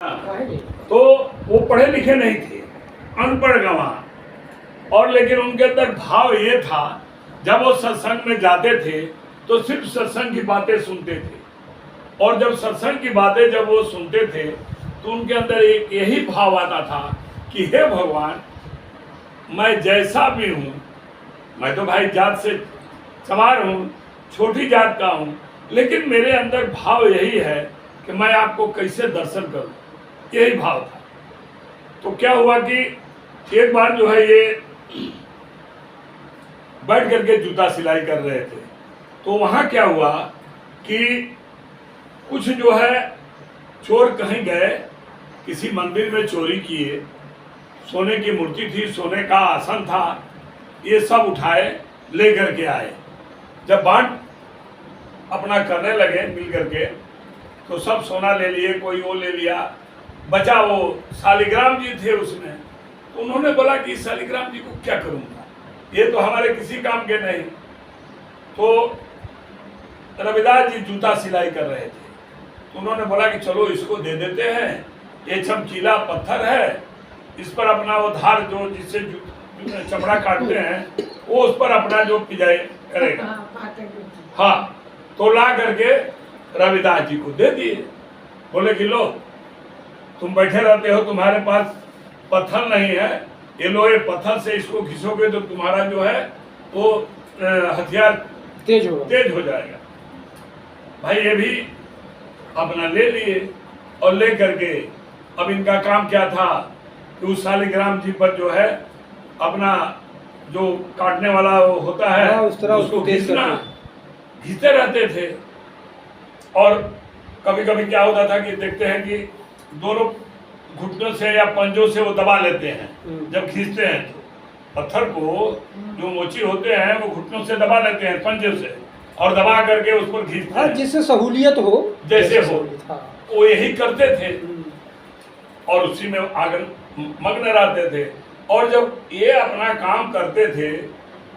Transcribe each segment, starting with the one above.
तो वो पढ़े लिखे नहीं थे, अनपढ़ गंवार। और लेकिन उनके अंदर भाव ये था, जब वो सत्संग में जाते थे तो सिर्फ सत्संग की बातें सुनते थे। और जब सत्संग की बातें जब वो सुनते थे तो उनके अंदर एक यही भाव आता था कि हे भगवान, मैं जैसा भी हूँ, मैं तो भाई जात से सवार हूँ, छोटी जात का हूँ, लेकिन मेरे अंदर भाव यही है कि मैं आपको कैसे दर्शन करूँ, यही भाव था। तो क्या हुआ कि एक बार जो है ये बैठ करके जूता सिलाई कर रहे थे, तो वहाँ क्या हुआ कि कुछ जो है चोर कहीं गए, किसी मंदिर में चोरी किए, सोने की मूर्ति थी, सोने का आसन था, ये सब उठाए ले करके आए। जब बांट अपना करने लगे मिल करके तो सब सोना ले लिए, कोई वो ले लिया, बचा वो शालिग्राम जी थे उसमें। तो उन्होंने बोला कि शालिग्राम जी को क्या करूँगा, ये तो हमारे किसी काम के नहीं। तो रविदास जी जूता सिलाई कर रहे थे, तो उन्होंने बोला कि चलो इसको दे देते हैं, ये चमकीला पत्थर है, इस पर अपना वो धार जो जिससे चमड़ा काटते हैं वो उस पर अपना जो पिजाई करेगा। हाँ, तो ला करके रविदास जी को दे दिए। बोले कि लो, तुम बैठे रहते हो, तुम्हारे पास पत्थर नहीं है, ये लो, ये पत्थर से इसको घिसोगे तो तुम्हारा जो है वो हथियार तेज हो जाएगा। भाई ये भी अपना ले लिए और ले करके अब इनका काम क्या था कि उस शालिग्राम जी पर जो है अपना जो काटने वाला वो होता है उसको घिसते रहते थे। और कभी कभी क्या होता था कि देखते हैं कि दोनों घुटनों से या पंजों से वो दबा लेते हैं। जब खींचते हैं तो पत्थर को जो मोची होते हैं वो घुटनों से दबा लेते हैं, पंजे से, और दबा करके उस पर खींचते हैं जिससे सहूलियत हो, जैसे हो। वो यही करते थे और उसी में आगे मग्न रहते थे। और जब ये अपना काम करते थे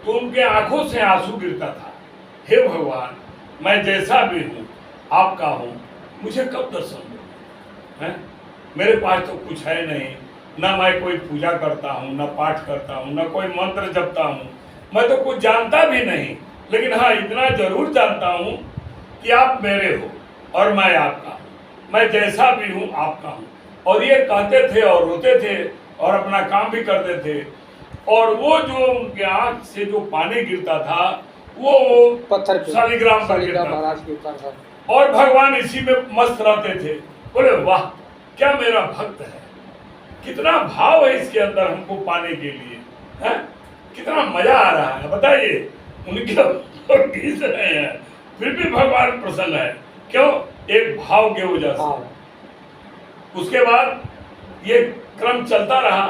तो उनके आंखों से आंसू गिरता था। हे भगवान, मैं जैसा भी हूँ आपका हूँ, मुझे कब दर्शन दो हैं? मेरे पास तो कुछ है नहीं, ना मैं कोई पूजा करता हूँ, ना पाठ करता हूँ, ना कोई मंत्र जपता हूँ, मैं तो कुछ जानता भी नहीं। लेकिन हाँ, इतना जरूर जानता हूँ कि आप मेरे हो और मैं आपका हूँ, मैं जैसा भी हूँ आपका हूँ। और ये कहते थे और रोते थे और अपना काम भी करते थे। और वो जो उनके आँख से जो पानी गिरता था वो पत्थर शालिग्राम पर गिरता था। और भगवान इसी में मस्त रहते थे। बोले वाह, क्या मेरा भक्त है, कितना भाव है इसके अंदर हमको पाने के लिए है, कितना मजा आ रहा है। बताइए, उनके घिस रहे हैं फिर भी भगवान प्रसन्न है। क्यों? एक भाव के वजह से। उसके बाद ये क्रम चलता रहा,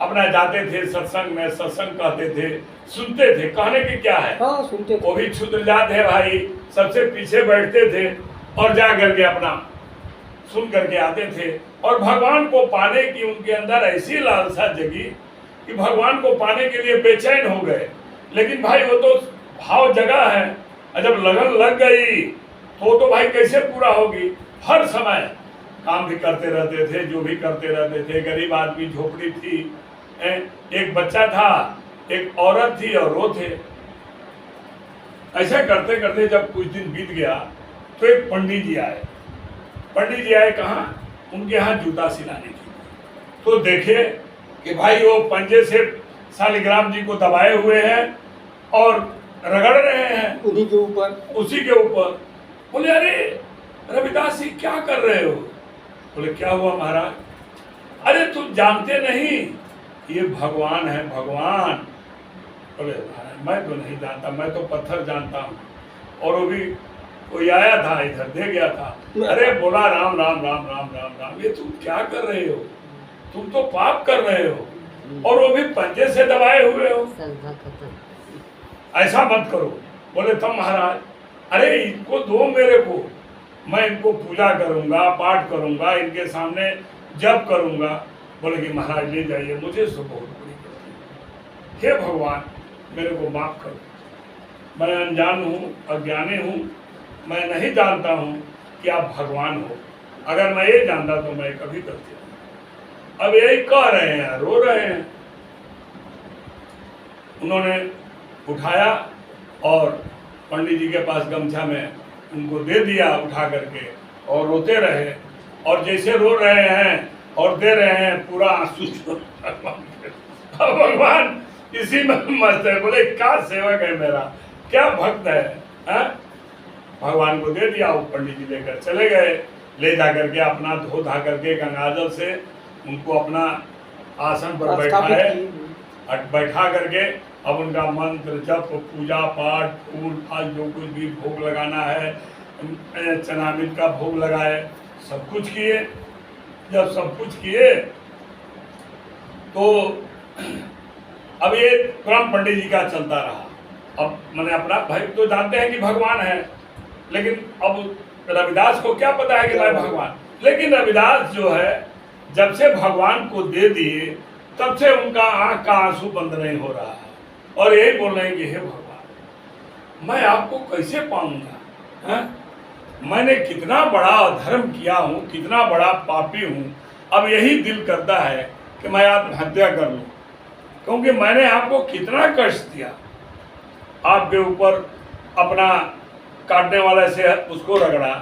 अपना जाते थे सत्संग में, सत्संग कहते थे, सुनते थे। कहने की क्या है, हाँ, सुनते थे। वो भी क्षुद्र जात है भाई, सबसे पीछे बैठते थे और जा करके अपना सुन करके आते थे। और भगवान को पाने की उनके अंदर ऐसी लालसा जगी कि भगवान को पाने के लिए बेचैन हो गए। लेकिन भाई वो तो भाव जगा है, और जब लगन लग गई तो भाई कैसे पूरा होगी। हर समय काम भी करते रहते थे, जो भी करते रहते थे। गरीब आदमी, झोपड़ी थी, एक बच्चा था, एक औरत थी और वो थे। ऐसा करते करते जब कुछ दिन बीत गया तो एक पंडित जी आए। पंडित जी आए कहाँ? उनके यहाँ जूता सिलाने की। तो देखे कि भाई वो पंजे से शालिग्राम जी को दबाए हुए हैं और रगड़ रहे हैं उन्हीं के ऊपर, उसी के ऊपर। बोले अरे रविदास जी क्या कर रहे हो? बोले क्या हुआ महाराज? अरे तुम जानते नहीं ये भगवान है, भगवान। बोले मैं तो नहीं जानता, मैं तो पत्थर जानता हूँ। और वो भी कोई आया था इधर, दे गया था। अरे बोला राम राम राम राम राम राम, ये तुम क्या कर रहे हो? तुम तो पाप कर रहे हो और वो भी पंजे से दबाए हुए हो, ऐसा मत करो। बोले तब महाराज, अरे इनको दो मेरे को, मैं इनको पूजा करूंगा, पाठ करूंगा, इनके सामने जप करूंगा। बोले कि महाराज ले जाइए, मुझे तो बहुत बड़ी गलती। हे भगवान, मेरे को माफ करो, मैं अनजान हूँ, अज्ञानी हूँ, मैं नहीं जानता हूँ कि आप भगवान हो। अगर मैं ये जानता तो मैं कभी करती नहीं। अब यही कह रहे हैं, रो रहे हैं। उन्होंने उठाया और पंडित जी के पास गमछा में उनको दे दिया उठा करके, और रोते रहे। और जैसे रो रहे हैं और दे रहे हैं, पूरा आंसू अब भगवान इसी में मस्त है। बोले क्या सेवक है मेरा, क्या भक्त है? भगवान को दे दिया। वो पंडित जी लेकर चले गए। ले जा करके अपना धो धा करके गंगाजल से उनको अपना आसन पर बैठा करके अब उनका मंत्र जप, पूजा पाठ, फूल फाल जो कुछ भी भोग लगाना है, चनामित का भोग लगाए, सब कुछ किए। जब सब कुछ किए तो अब ये क्रम पंडित जी का चलता रहा। अब मैंने अपना भाई तो जानते हैं कि भगवान है, लेकिन अब रविदास को क्या पता है कि मैं भगवान। लेकिन रविदास जो है जब से भगवान को दे दिए तब से उनका आंख का आंसू बंद नहीं हो रहा है, और यही बोल रहे हैं कि हे भगवान मैं आपको कैसे पाऊंगा? मैंने कितना बड़ा धर्म किया हूँ, कितना बड़ा पापी हूँ। अब यही दिल करता है कि मैं आत्महत्या कर लूँ, क्योंकि मैंने आपको कितना कष्ट दिया। आपके ऊपर अपना काटने वाले से उसको रगड़ा,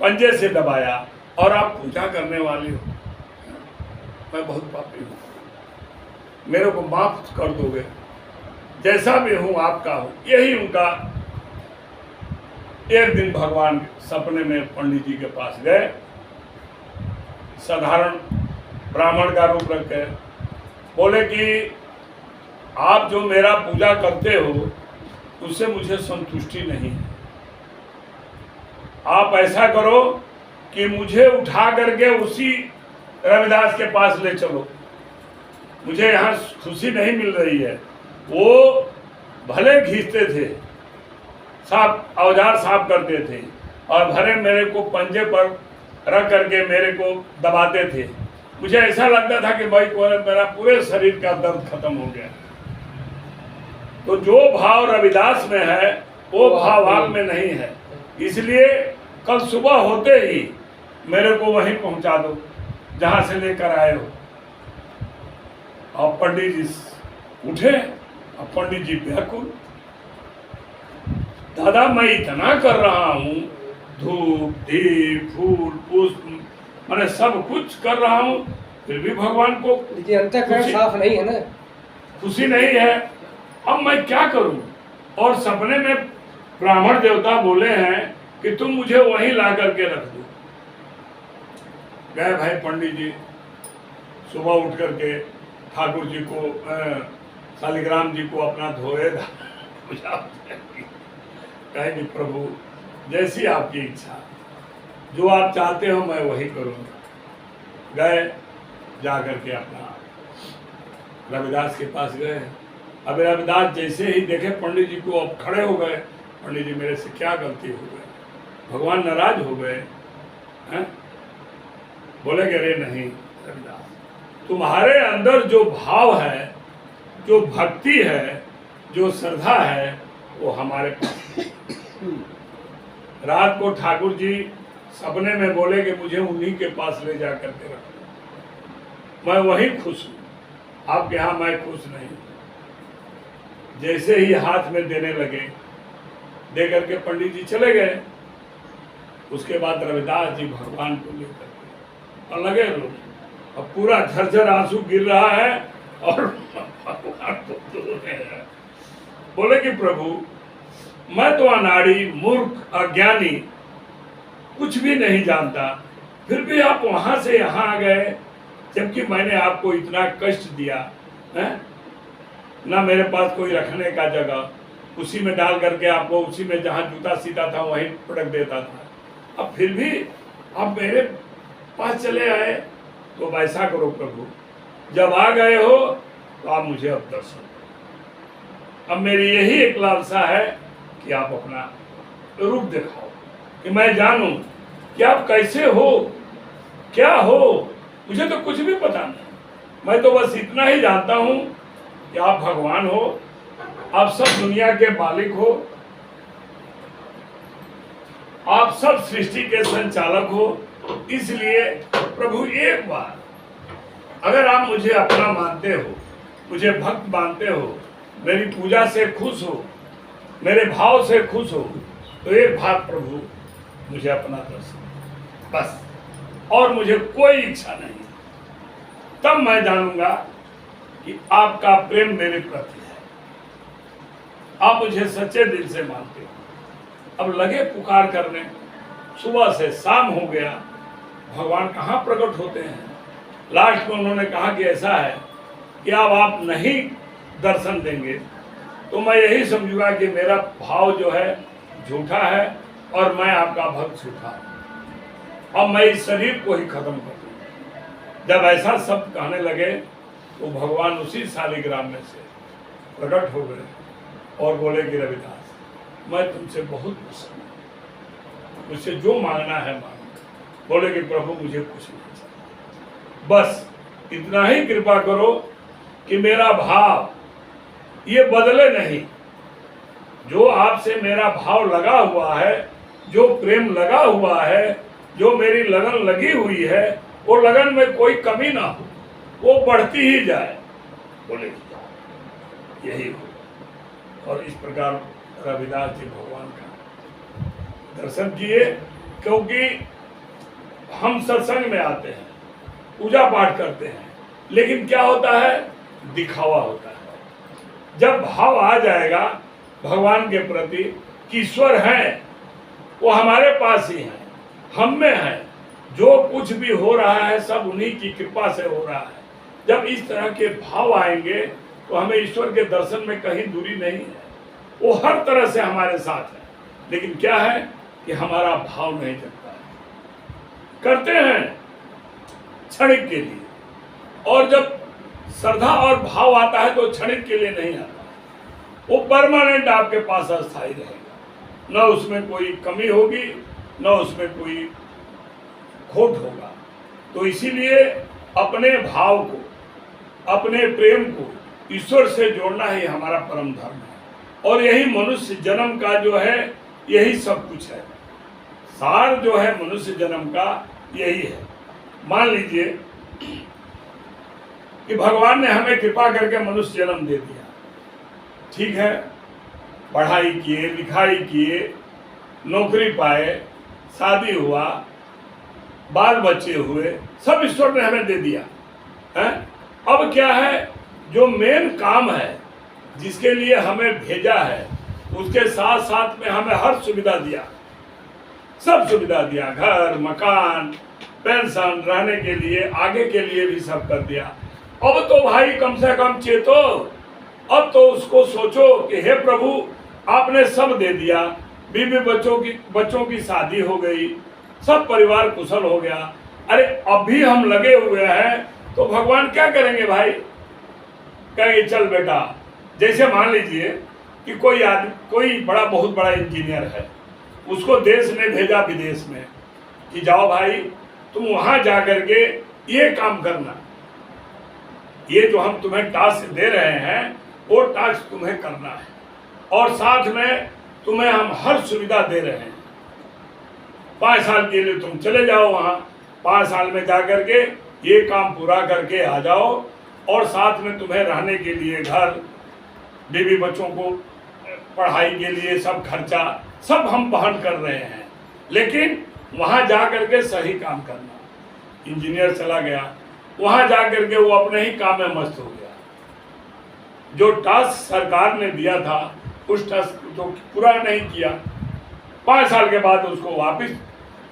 पंजे से दबाया, और आप पूजा करने वाले हो। मैं बहुत पापी हूँ, मेरे को माफ कर दोगे, जैसा भी हूँ आपका हूँ। यही उनका। एक दिन भगवान सपने में पंडित जी के पास गए, साधारण ब्राह्मण का रूप रख के बोले कि आप जो मेरा पूजा करते हो उससे मुझे संतुष्टि नहीं है। आप ऐसा करो कि मुझे उठा करके उसी रविदास के पास ले चलो, मुझे यहाँ खुशी नहीं मिल रही है। वो भले खींचते थे, साफ औजार साफ करते थे, और भले मेरे को पंजे पर रख करके मेरे को दबाते थे। मुझे ऐसा लगता था कि भाई मेरा पूरे शरीर का दर्द खत्म हो गया। तो जो भाव रविदास में है वो भाव आप में नहीं है। इसलिए कल सुबह होते ही मेरे को वहीं पहुंचा दो जहां से लेकर आए हो। और पंडित जी उठे, और पंडित जी व्याकुल, दादा मैं इतना कर रहा हूँ, धूप दीप फूल पुष्प मैंने सब कुछ कर रहा हूँ, फिर भी भगवान को अंतःकरण साफ नहीं है ना, खुशी नहीं है। अब मैं क्या करूं? और सपने में ब्राह्मण देवता बोले हैं कि तुम मुझे वहीं ला करके रख दो। गए भाई पंडित जी, सुबह उठ करके ठाकुर जी को शालिग्राम जी को अपना धोए पूजा कहेंगे प्रभु जैसी आपकी इच्छा, जो आप चाहते हो मैं वही करूँगा। गए जा करके अपना रविदास के पास गए। अब रविदास जैसे ही देखे पंडित जी को, अब खड़े हो गए। पंडित जी मेरे से क्या गलती हो गई? भगवान नाराज हो गए हैं? बोले कि अरे नहीं रविदास, तुम्हारे अंदर जो भाव है, जो भक्ति है, जो श्रद्धा है, वो हमारे पास। रात को ठाकुर जी सपने में बोले कि मुझे उन्हीं के पास ले जा करके रखो, मैं वहीं खुश हूँ, आपके यहाँ मैं खुश नहीं। जैसे ही हाथ में देने लगे, दे करके पंडित जी चले गए। उसके बाद रविदास जी भगवान को लेकर और लगे रो, अब पूरा झरझर आंसू गिर रहा है, और भगवान को दूर है। बोले कि प्रभु मैं तो अनाड़ी मूर्ख अज्ञानी कुछ भी नहीं जानता, फिर भी आप वहां से यहाँ आ गए, जबकि मैंने आपको इतना कष्ट दिया है ना। मेरे पास कोई रखने का जगह, उसी में डाल करके आपको उसी में जहाँ जूता सीता था वहीं पटक देता था, अब फिर भी आप मेरे पास चले आए। तो ऐसा करो प्रभु, जब आ गए हो तो आप मुझे अब दर्शन दो। अब मेरी यही एक लालसा है कि आप अपना रूप दिखाओ, कि मैं जानूं कि आप कैसे हो, क्या हो। मुझे तो कुछ भी पता नहीं, मैं तो बस इतना ही जानता हूं कि आप भगवान हो, आप सब दुनिया के मालिक हो, आप सब सृष्टि के संचालक हो, इसलिए प्रभु एक बार अगर आप मुझे अपना मानते हो, मुझे भक्त मानते हो, मेरी पूजा से खुश हो, मेरे भाव से खुश हो, तो एक बार प्रभु मुझे अपना दर्शन बस, और मुझे कोई इच्छा नहीं। तब मैं जानूंगा कि आपका प्रेम मेरे प्रति है, आप मुझे सच्चे दिल से मानते हो। अब लगे पुकार करने, सुबह से शाम हो गया, भगवान कहाँ प्रकट होते हैं। लास्ट में उन्होंने कहा कि ऐसा है कि अब आप नहीं दर्शन देंगे तो मैं यही समझूंगा कि मेरा भाव जो है झूठा है और मैं आपका भक्त झूठा हूं, अब मैं इस शरीर को ही खत्म कर दूंगा। जब ऐसा शब्द कहने लगे तो भगवान उसी शालिग्राम में से प्रकट हो गए और बोले कि रविदास, मैं तुमसे बहुत प्रसन्न हूं, मुझसे जो मांगना है मांगो। बोले कि प्रभु मुझे कुछ नहीं चाहिए, बस इतना ही कृपा करो कि मेरा भाव ये बदले नहीं। जो आपसे मेरा भाव लगा हुआ है, जो प्रेम लगा हुआ है, जो मेरी लगन लगी हुई है, वो लगन में कोई कमी ना हो, वो बढ़ती ही जाए। बोले यही हो। और इस प्रकार रविदास जी भगवान का दर्शन किए, क्योंकि हम सत्संग में आते हैं, पूजा पाठ करते हैं, लेकिन क्या होता है, दिखावा होता है। जब भाव आ जाएगा भगवान के प्रति कि ईश्वर है, वो हमारे पास ही है, हम में है, जो कुछ भी हो रहा है सब उन्हीं की कृपा से हो रहा है। जब इस तरह के भाव आएंगे तो हमें ईश्वर के दर्शन में कहीं दूरी नहीं है, वो हर तरह से हमारे साथ है। लेकिन क्या है कि हमारा भाव नहीं जगता है, करते हैं क्षणिक के लिए, और जब श्रद्धा और भाव आता है तो क्षणिक के लिए नहीं आता, वो परमानेंट आपके पास अस्थायी रहेगा, न उसमें कोई कमी होगी न उसमें कोई खोट होगा। तो इसीलिए अपने भाव को, अपने प्रेम को ईश्वर से जोड़ना ही हमारा परम धर्म है, और यही मनुष्य जन्म का जो है यही सब कुछ है। सार जो है मनुष्य जन्म का यही है। मान लीजिए कि भगवान ने हमें कृपा करके मनुष्य जन्म दे दिया, ठीक है, पढ़ाई किए, लिखाई किए, नौकरी पाए, शादी हुआ, बाल बच्चे हुए, सब ईश्वर ने हमें दे दिया है। अब क्या है, जो मेन काम है, जिसके लिए हमें भेजा है, उसके साथ साथ में हमें हर सुविधा दिया, सब सुविधा दिया, घर, मकान, पेंशन, रहने के लिए, आगे के लिए भी सब कर दिया। अब तो भाई कम से कम चेतो, अब तो उसको सोचो कि हे प्रभु आपने सब दे दिया, बीवी बच्चों की शादी हो गई, सब परिवार कुशल हो गया, अरे अभी हम लगे हुए हैं तो भगवान क्या करेंगे भाई? कहेंगे चल बेटा, जैसे मान लीजिए कि कोई बहुत बड़ा इंजीनियर है, उसको देश ने भेजा विदेश में कि जाओ भाई तुम वहां जाकर के ये काम करना, ये जो हम तुम्हें टास्क दे रहे हैं वो टास्क तुम्हें करना है, और साथ में तुम्हें हम हर सुविधा दे रहे हैं। 5 साल के लिए तुम चले जाओ वहां, 5 साल में जाकर के ये काम पूरा करके आ जाओ, और साथ में तुम्हें रहने के लिए घर, बीवी बच्चों को पढ़ाई के लिए सब खर्चा सब हम वहन कर रहे हैं, लेकिन वहां जाकर के सही काम करना। इंजीनियर चला गया, वहां जाकर के वो अपने ही काम में मस्त हो गया, जो टास्क सरकार ने दिया था उस टास्क को तो पूरा नहीं किया। 5 साल के बाद उसको वापस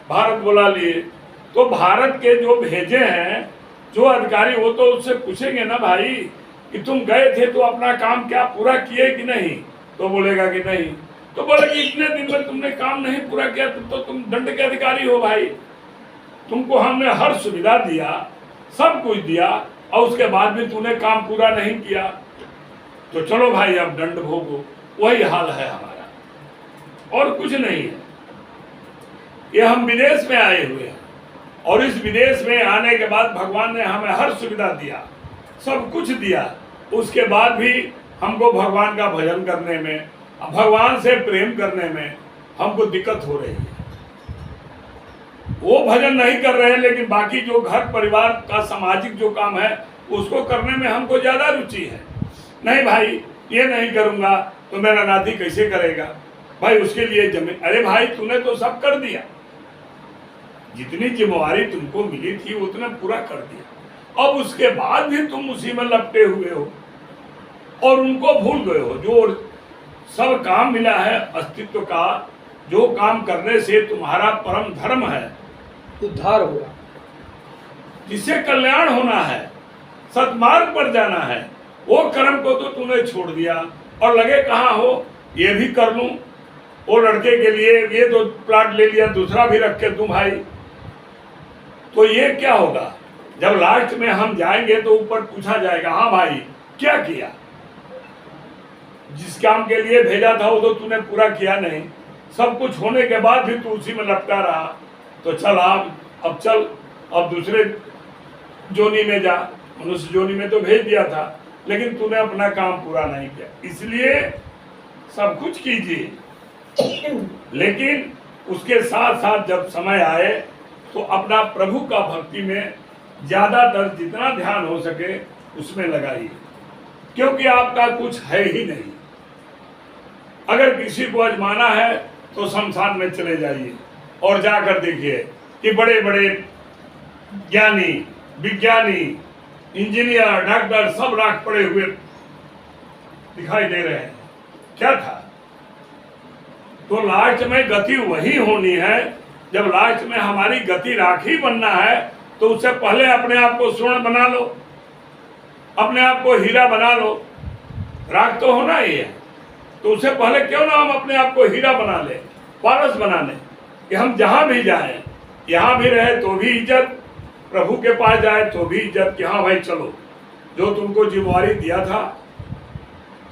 भारत बुला लिए, तो भारत के जो भेजे हैं जो अधिकारी, वो तो उससे पूछेंगे ना भाई कि तुम गए थे तो अपना काम क्या पूरा किए कि नहीं, तो बोलेगा कि नहीं, तो बोले कि इतने दिन में तुमने काम नहीं पूरा किया तो तुम दंड के अधिकारी हो भाई, तुमको हमने हर सुविधा दिया, सब कुछ दिया, और उसके बाद भी तूने काम पूरा नहीं किया, तो चलो भाई अब दंड भोगो। वही हाल है हमारा, और कुछ नहीं है। ये हम विदेश में आए हुए हैं, और इस विदेश में आने के बाद भगवान ने हमें हर सुविधा दिया, सब कुछ दिया, उसके बाद भी हमको भगवान का भजन करने में, भगवान से प्रेम करने में हमको दिक्कत हो रही है। वो भजन नहीं कर रहे हैं, लेकिन बाकी जो घर परिवार का सामाजिक जो काम है उसको करने में हमको ज्यादा रुचि है। नहीं भाई ये नहीं करूंगा तो मेरा नाती कैसे करेगा, भाई उसके लिए जमीन, अरे भाई तूने तो सब कर दिया, जितनी जिम्मेवारी तुमको मिली थी उतना पूरा कर दिया, अब उसके बाद भी तुम उसी में लपटे हुए हो और उनको भूल गए हो। जो सब काम मिला है अस्तित्व का, जो काम करने से तुम्हारा परम धर्म है, उद्धार होगा, जिससे कल्याण होना है, सतमार्ग पर जाना है, वो कर्म को तो तूने छोड़ दिया और लगे कहाँ हो ये भी कर लूं, वो लड़के के लिए ये तो प्लाट ले लिया, दूसरा भी रख के दूं भाई। तो ये क्या होगा, जब लास्ट में हम जाएंगे तो ऊपर पूछा जाएगा हाँ भाई क्या किया, जिस काम के लिए भेजा था वो तो तूने पूरा किया नहीं, सब कुछ होने के बाद भी तू उसी में लपटा रहा, तो चल अब चल अब दूसरे जोनी में जा, मनुष्य जोनी में तो भेज दिया था लेकिन तूने अपना काम पूरा नहीं किया। इसलिए सब कुछ कीजिए लेकिन उसके साथ साथ जब समय आए तो अपना प्रभु का भक्ति में ज्यादातर जितना ध्यान हो सके उसमें लगाइए, क्योंकि आपका कुछ है ही नहीं। अगर किसी को आजमाना है तो शमशान में चले जाइए और जाकर देखिए कि बड़े बड़े ज्ञानी, विज्ञानी, इंजीनियर, डॉक्टर सब राख पड़े हुए दिखाई दे रहे हैं, क्या था। तो लास्ट में गति वही होनी है, जब लास्ट में हमारी गति राखी बनना है तो उससे पहले अपने आप को स्वर्ण बना लो, अपने आप को हीरा बना लो, राख तो होना ही है, तो उससे पहले क्यों ना हम अपने आप को हीरा बना ले, पारस बना ले, कि हम जहां भी जाएं, यहाँ भी रहे तो भी इज्जत, प्रभु के पास जाए तो भी इज्जत, कि हाँ भाई चलो जो तुमको जिम्मेवारी दिया था,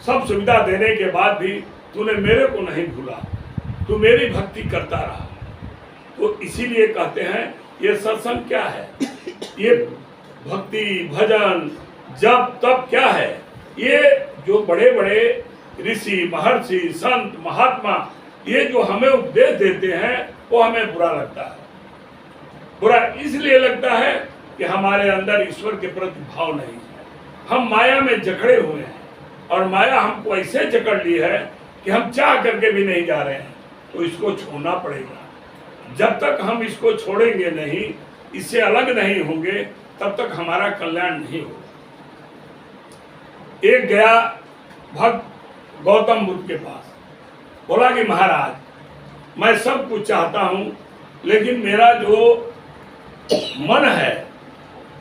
सब सुविधा देने के बाद भी तूने मेरे को नहीं भूला, तू मेरी भक्ति करता रहा। तो इसीलिए कहते हैं ये सत्संग क्या है, ये भक्ति भजन जब तब क्या है, ये जो बड़े बड़े ऋषि महर्षि संत महात्मा ये जो हमें उपदेश देते हैं वो हमें बुरा लगता है। बुरा इसलिए लगता है कि हमारे अंदर ईश्वर के प्रति भाव नहीं है, हम माया में जकड़े हुए हैं और माया हमको ऐसे जकड़ ली है कि हम चाह करके भी नहीं जा रहे हैं, तो इसको छोड़ना पड़ेगा। जब तक हम इसको छोड़ेंगे नहीं, इससे अलग नहीं होंगे, तब तक हमारा कल्याण नहीं होगा। एक गया भक्त गौतम बुद्ध के पास, बोला कि महाराज मैं सब कुछ चाहता हूं लेकिन मेरा जो मन है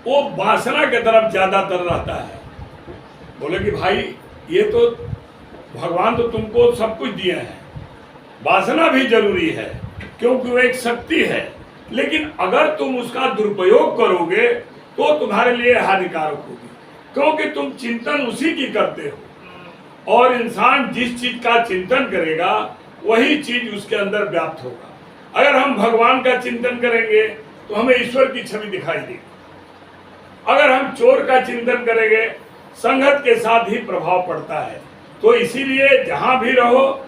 वो वासना के तरफ ज्यादातर रहता है। बोले कि भाई ये तो भगवान तो तुमको सब कुछ दिए हैं, वासना भी जरूरी है क्योंकि वो एक शक्ति है, लेकिन अगर तुम उसका दुरुपयोग करोगे तो तुम्हारे लिए हानिकारक होगी, क्योंकि तुम चिंतन उसी की करते हो और इंसान जिस चीज का चिंतन करेगा वही चीज उसके अंदर व्याप्त होगा। अगर हम भगवान का चिंतन करेंगे तो हमें ईश्वर की छवि दिखाई देगी, अगर हम चोर का चिंतन करेंगे संगत के साथ ही प्रभाव पड़ता है। तो इसीलिए जहां भी रहो,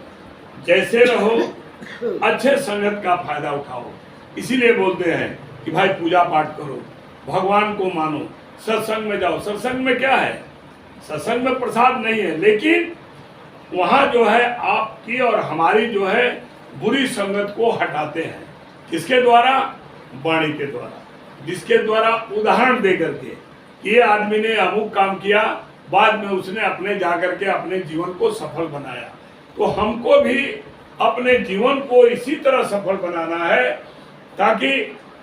जैसे रहो, अच्छे संगत का फायदा उठाओ। इसीलिए बोलते हैं कि भाई पूजा पाठ करो, भगवान को मानो, सत्संग में जाओ। सत्संग में क्या है, सत्संग में प्रसाद नहीं है, लेकिन वहां जो है आपकी और हमारी जो है बुरी संगत को हटाते हैं। किसके द्वारा, वाणी के द्वारा, जिसके द्वारा उदाहरण दे करके कि ये आदमी ने अमुक काम किया, बाद में उसने अपने जाकर के अपने जीवन को सफल बनाया। तो हमको भी अपने जीवन को इसी तरह सफल बनाना है ताकि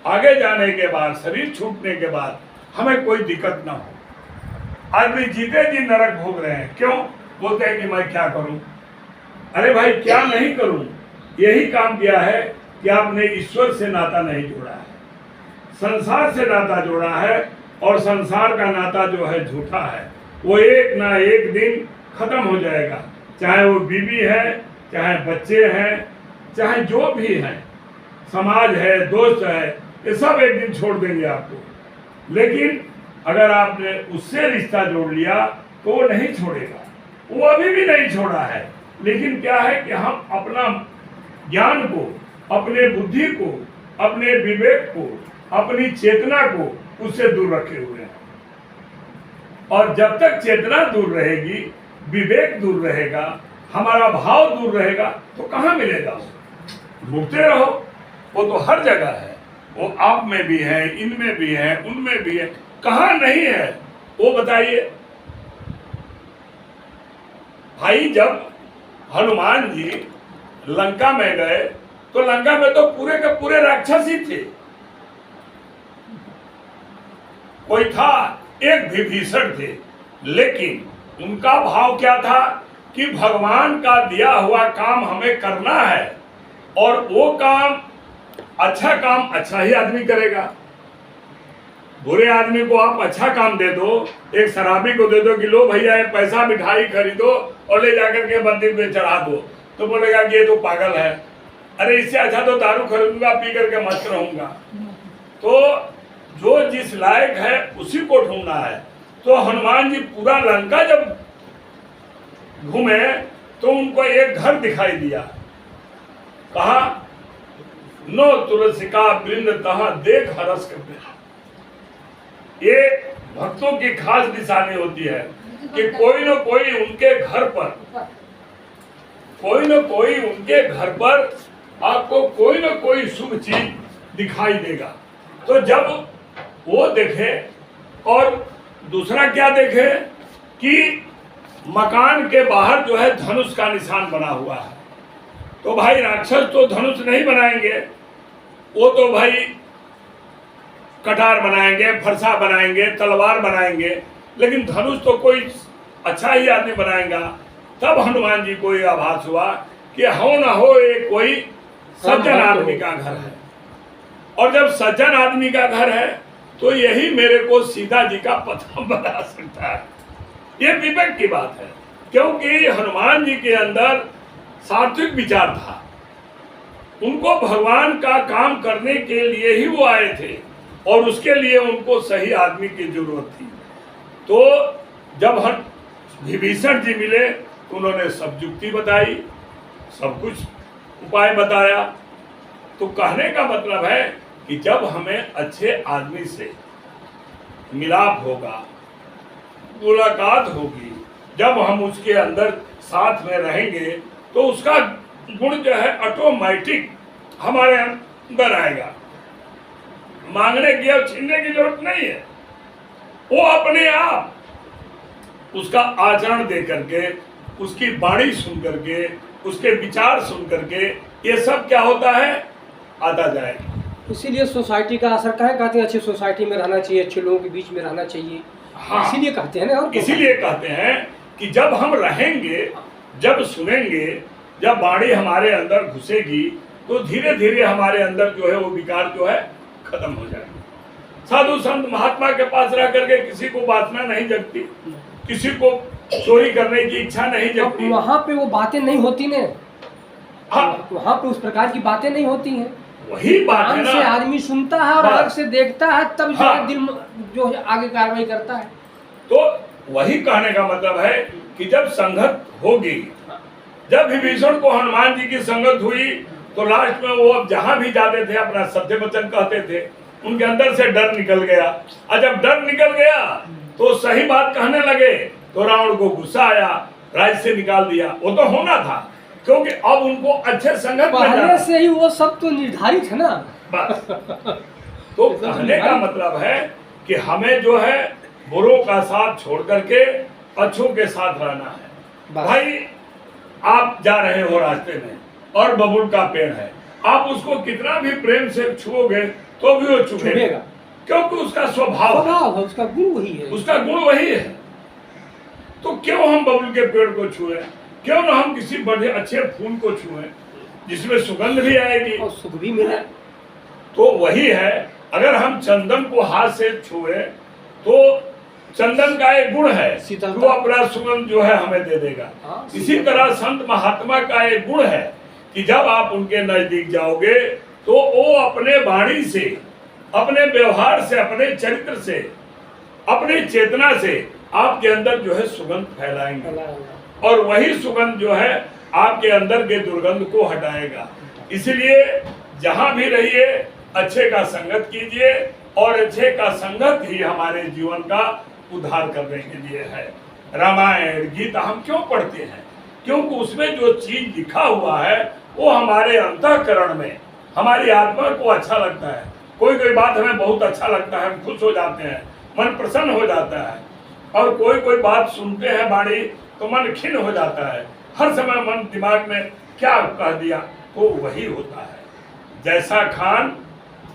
आगे जाने के बाद, शरीर छूटने के बाद हमें कोई दिक्कत ना हो। आदमी जीते जी नरक भोग रहे हैं, क्यों? बोलते हैं कि मैं क्या करूं। अरे भाई क्या नहीं करूं, यही काम किया है कि आपने ईश्वर से नाता नहीं जोड़ा है, संसार से नाता जोड़ा है, और संसार का नाता जो है झूठा है, वो एक ना एक दिन खत्म हो जाएगा। चाहे वो बीवी है, चाहे बच्चे हैं, चाहे जो भी है, समाज है, दोस्त है, ये सब एक दिन छोड़ देंगे आपको। लेकिन अगर आपने उससे रिश्ता जोड़ लिया तो वो नहीं छोड़ेगा, वो अभी भी नहीं छोड़ा है। लेकिन क्या है कि हम अपना ज्ञान को, अपने बुद्धि को अपने विवेक को, अपनी चेतना को उससे दूर रखे हुए हैं। और जब तक चेतना दूर रहेगी, विवेक दूर रहेगा, हमारा भाव दूर रहेगा, तो कहाँ मिलेगा? भूखते रहो, वो तो हर जगह है, वो आप में भी है, इनमें भी है, उनमें भी है, कहाँ नहीं है वो बताइए भाई। जब हनुमान जी लंका में गए तो लंका में तो पूरे के पूरे राक्षस ही थे, कोई था एक विभीषण थे, लेकिन उनका भाव क्या था कि भगवान का दिया हुआ काम हमें करना है, और वो काम अच्छा ही आदमी करेगा। बुरे आदमी को आप अच्छा काम दे दो, एक शराबी को दे दो कि लो भैया ये पैसा मिठाई खरीदो और ले जाकर के मंदिर में चढ़ा दो, तो बोलेगा कि ये तो पागल है, अरे इससे अच्छा तो दारू खरीदूंगा, पी करके मस्त रहूंगा। तो जो जिस लायक है उसी को ढूंढना है। तो हनुमान जी पूरा लंका जब घूमे तो उनको एक घर दिखाई दिया, कहा नो तुलसिका वृंद तहाँ देख हरस करते। ये भक्तों की खास निशानी होती है कि कोई न कोई उनके घर पर आपको कोई न कोई शुभ चीज दिखाई देगा। तो जब वो देखे, और दूसरा क्या देखे कि मकान के बाहर जो है धनुष का निशान बना हुआ है। तो भाई राक्षस तो धनुष नहीं बनाएंगे, वो तो भाई कटार बनाएंगे, फरसा बनाएंगे, तलवार बनाएंगे, लेकिन धनुष तो कोई अच्छा ही आदमी बनाएगा। तब हनुमान जी को यह आभास हुआ कि हो ना हो ये कोई सज्जन आदमी का घर है, और जब सज्जन आदमी का घर है तो यही मेरे को सीता जी का पता बता सकता है। ये विवेक की बात है, क्योंकि हनुमान जी के अंदर सात्विक विचार था, उनको भगवान का काम करने के लिए ही वो आए थे, और उसके लिए उनको सही आदमी की जरूरत थी। तो जब विभीषण जी मिले तो उन्होंने सब युक्ति बताई, सब कुछ उपाय बताया। तो कहने का मतलब है कि जब हमें अच्छे आदमी से मिलाप होगा, मुलाकात होगी, जब हम उसके अंदर साथ में रहेंगे, तो उसका गुण जो है ऑटोमेटिक हमारे अंदर आएगा। मांगने की और छीनने की जरूरत नहीं है, वो अपने आप उसका आचरण दे करके, उसकी वाणी सुन करके, उसके विचार सुन करके, ये सब क्या होता है, आता जाएगा। इसीलिए सोसाइटी का असर का है, कहते हैं अच्छी सोसाइटी में रहना चाहिए, अच्छे लोगों के बीच में रहना चाहिए। हाँ, इसीलिए कहते हैं ना, और इसीलिए कहते हैं कि जब हम रहेंगे, जब सुनेंगे, जब वाणी हमारे अंदर घुसेगी, तो धीरे धीरे हमारे अंदर जो है वो विकार जो है खत्म हो जाएगा। साधु संत महात्मा के पास रह करके किसी को वासना नहीं जगती, किसी को चोरी करने की इच्छा नहीं जगती। वहाँ पे वो बातें नहीं होती ने। हाँ, वहाँ पे उस प्रकार की बातें नहीं होती हैं। वही बात है आंख ना, से आदमी सुनता है और आंख से देखता है, तब जो हाँ, है दिल जो है आगे कार्रवाई करता है। तो वही कहने का मतलब है कि जब संगत होगी, जब विभीषण को हनुमान जी की संगत हुई, तो लास्ट में वो अब जहां भी जाते थे अपना सत्य वचन कहते थे, उनके अंदर से डर निकल गया। और जब डर निकल गया तो सही बात कहने लगे, तो रावण को गुस्सा आया, राज्य से निकाल दिया। वो तो होना था, क्योंकि अब उनको अच्छे संगत में पहले जाना। से ही वो सब तो निर्धारित है ना। बस तो कहने का मतलब है कि हमें जो है बुरों का साथ छोड़ करके अच्छों के साथ रहना है। भाई आप जा रहे हो रास्ते में और बबुल का पेड़ है, आप उसको कितना भी प्रेम से छुओगे तो भी वो चुभेगा, क्योंकि उसका स्वभाव है, उसका गुण वही है, उसका गुण वही है। तो क्यों हम बबुल के पेड़ को छुए, क्यों ना हम किसी बड़े अच्छे फूल को छुए जिसमें सुगंध भी आएगी और सुख भी मिले। तो वही है, अगर हम चंदन को हाथ से छुए तो चंदन का एक गुण है, वो अपना सुगंध जो है हमें दे देगा। इसी तरह संत महात्मा का एक गुण है कि जब आप उनके नजदीक जाओगे तो वो अपने वाणी से, अपने व्यवहार से, अपने चरित्र से, अपनी चेतना से आपके अंदर जो है सुगंध फैलाएंगे, और वही सुगंध जो है आपके अंदर के दुर्गंध को हटाएगा। इसलिए जहां भी रहिए अच्छे का संगत कीजिए और अच्छे का संगत ही हमारे जीवन का उद्धार करने के लिए है। रामायण गीता हम क्यों पढ़ते हैं? क्योंकि उसमें जो चीज लिखा हुआ है वो हमारे अंतःकरण में, हमारी आत्मा को अच्छा लगता है। कोई कोई बात हमें बहुत अच्छा लगता है, हम खुश हो जाते हैं, मन प्रसन्न हो जाता है। और कोई कोई बात सुनते हैं बाणी तो मन खिन्न हो जाता है। हर समय मन दिमाग में क्या कह दिया, तो वही होता है। जैसा खान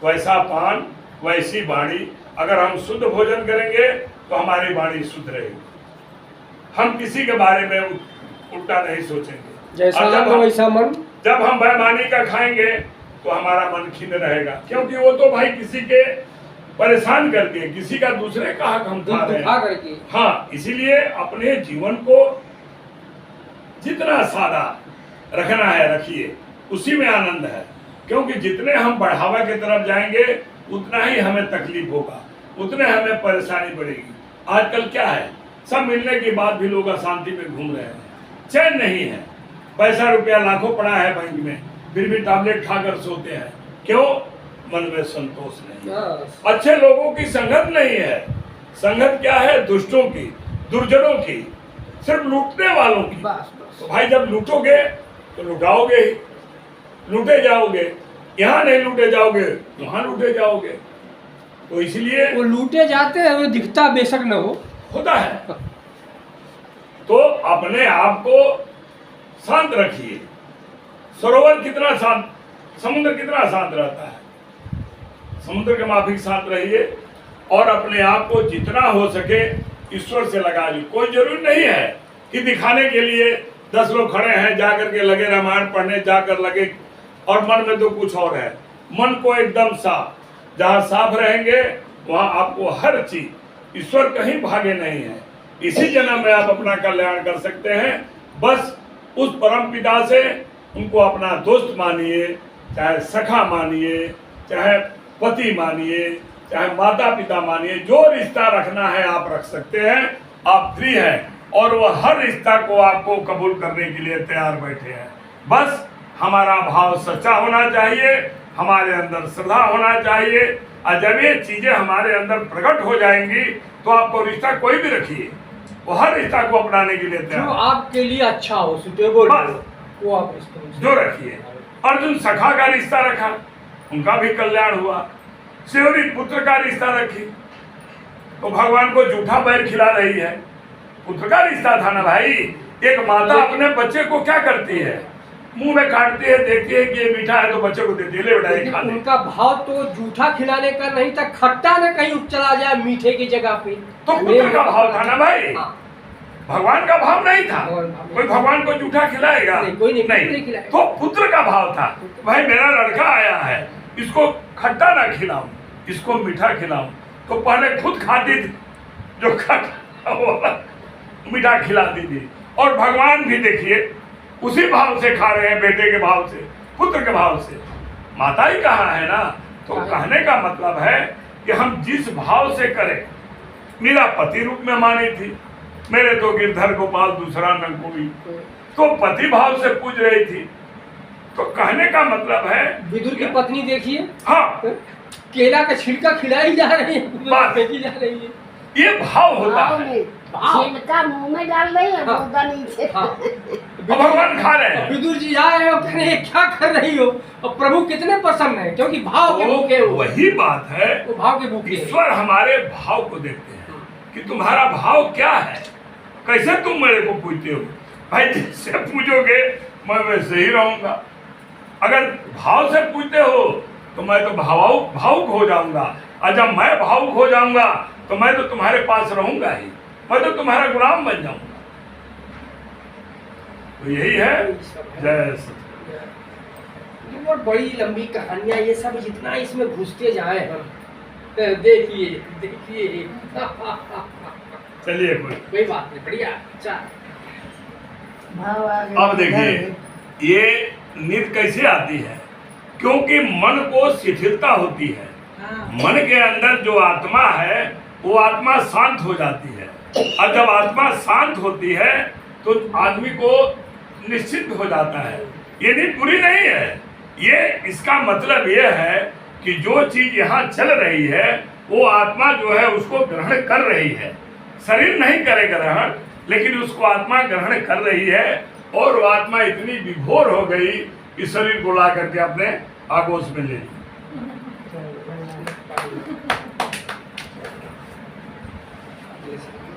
वैसा पान वैसी वाणी। अगर हम शुद्ध भोजन करेंगे तो हमारी वाणी शुद्ध रहेगी, हम किसी के बारे में उल्टा नहीं सोचेंगे। जैसा और अन्न वैसा मन। जब हम बेईमानी का खाएंगे तो हमारा मन खिन्न रहेगा, क्योंकि वो तो भाई किसी के परेशान करके, किसी का दूसरे का हक हम खा रहे हैं। हाँ, इसीलिए अपने जीवन को जितना सादा रखना है रखिए, उसी में आनंद है। क्योंकि जितने हम बढ़ावा की तरफ जाएंगे उतना ही हमें तकलीफ होगा, उतने हमें परेशानी बढ़ेगी। आजकल क्या है, सब मिलने के बाद भी लोग अशांति में घूम रहे हैं, चैन नहीं है। पैसा रुपया लाखों पड़ा है बैंक में, फिर भी टैबलेट खाकर सोते हैं। क्यों? मन में संतोष नहीं है। अच्छे लोगों की संगत नहीं है। संगत क्या है? दुष्टों की, दुर्जनों की, सिर्फ लूटने वालों की। तो भाई जब लूटोगे तो लुटाओगे ही, लूटे जाओगे। यहाँ नहीं लूटे जाओगे, वहां लूटे जाओगे। तो इसलिए वो लूटे जाते हैं, वो दिखता बेशक न हो, होता है। तो अपने आप को शांत रखिए। सरोवर कितना शांत, समुद्र कितना शांत रहता है, समुद्र के माफिक शांत रहिए। और अपने आप को जितना हो सके ईश्वर से लगा लीजिए। कोई जरूरी नहीं है कि दिखाने के लिए 10 लोग खड़े हैं, जाकर के लगे रामायण पढ़ने, जाकर लगे और मन में तो कुछ और है। मन को एकदम साफ, जहाँ साफ रहेंगे वहाँ आपको हर चीज, ईश्वर कहीं भागे नहीं है। इसी जन्म में आप अपना कल्याण कर सकते हैं। बस उस परम पिता से उनको अपना दोस्त मानिए, चाहे सखा मानिए, चाहे पति मानिए, चाहे माता पिता मानिए। जो रिश्ता रखना है आप रख सकते हैं, आप फ्री हैं। और वो हर रिश्ता को आपको कबूल करने के लिए तैयार बैठे हैं। बस हमारा भाव सच्चा होना चाहिए, हमारे अंदर श्रद्धा होना चाहिए। और जब ये चीजें हमारे अंदर प्रकट हो जाएंगी तो आपको रिश्ता कोई भी रखिए, वो हर रिश्ता को अपनाने के लिए तैयार, जो आपके लिए अच्छा हो, सुटेबल हो, वो आप रिश्ता जो रखिए। अर्जुन सखा का रिश्ता रखा, उनका भी कल्याण हुआ। शिवरी पुत्र का रिश्ता रखी तो भगवान को जूठा बैर खिला रही है। पुत्र का रिश्ता था ना भाई। एक माता अपने बच्चे को क्या करती है, मुंह में काटती है, देखती है कि ये मीठा है तो बच्चे को देती है, ले बेटा ये खा ले। उनका भाव तो जूठा खिलाने का नहीं था, खट्टा न कहीं चला जाए मीठे की जगह पे। तो पुत्र का भाव था ना भाई। हाँ। भगवान का भाव नहीं था। कोई भगवान को जूठा खिलाएगा? कोई नहीं नहीं। तो पुत्र का भाव था, भाई मेरा लड़का आया है, इसको खट्टा ना खिलाऊं, इसको मीठा खिलाऊं। तो पहले खुद खाती थी, जो खट्टा मीठा खिलाती थी। और भगवान भी देखिए उसी भाव से खा रहे हैं, बेटे के भाव से, पुत्र के भाव से। माता ही कहा है ना। तो कहने का मतलब है कि हम जिस भाव से करें। मेरा पति रूप में मानी थी, मेरे तो गिरधर गोपाल दूसरा न कोई, तो पति भाव से पूज रही थी। तो कहने का मतलब है, विदुर की पत्नी देखिए, हाँ, केला का छिलका खिलाई जा रही है, फेंकी जा रही है। ये भाव होता है। छिलका मुंह में डाल रही है, मुर्दा नीचे। भगवान खा रहे हैं। विदुर जी आए और कह रहे हैं क्या कर रही हो, और प्रभु कितने प्रसन्न है, क्योंकि भाव के भूखे हो। वही बात है, वो भाव के भूखे। ईश्वर हमारे भाव को देखते हैं कि तुम्हारा भाव क्या है, कैसे तुम मेरे को पूछते हो। भाई जैसे पूछोगे मैं वैसे ही रहूंगा। अगर भाव से पूछते हो तो मैं तो भावुक हो जाऊंगा। और जब मैं भावुक हो जाऊंगा तो मैं तो तुम्हारे पास रहूंगा ही, मैं तो तुम्हारा गुलाम बन जाऊंगा। तो यही है। जय सच्चिदानंद। ये बहुत बड़ी लंबी कहानियां, ये सब जितना इसमें घुसते जाए हम, देखिए देखिए। चलिए कोई बात नहीं, बढ़िया। अच्छा, अब देखिए ये नींद कैसे आती है, क्योंकि मन को शिथिलता होती है। मन के अंदर जो आत्मा है वो आत्मा शांत हो जाती है। और जब आत्मा शांत होती है तो आदमी को निश्चिंत हो जाता है। ये नींद बुरी नहीं है। ये इसका मतलब ये है कि जो चीज यहाँ चल रही है वो आत्मा जो है उसको ग्रहण कर रही है। शरीर नहीं करे ग्रहण, लेकिन उसको आत्मा ग्रहण कर रही है। और वो आत्मा इतनी विभोर हो गई कि शरीर को ला करके अपने आगोश में ले ली। Yes.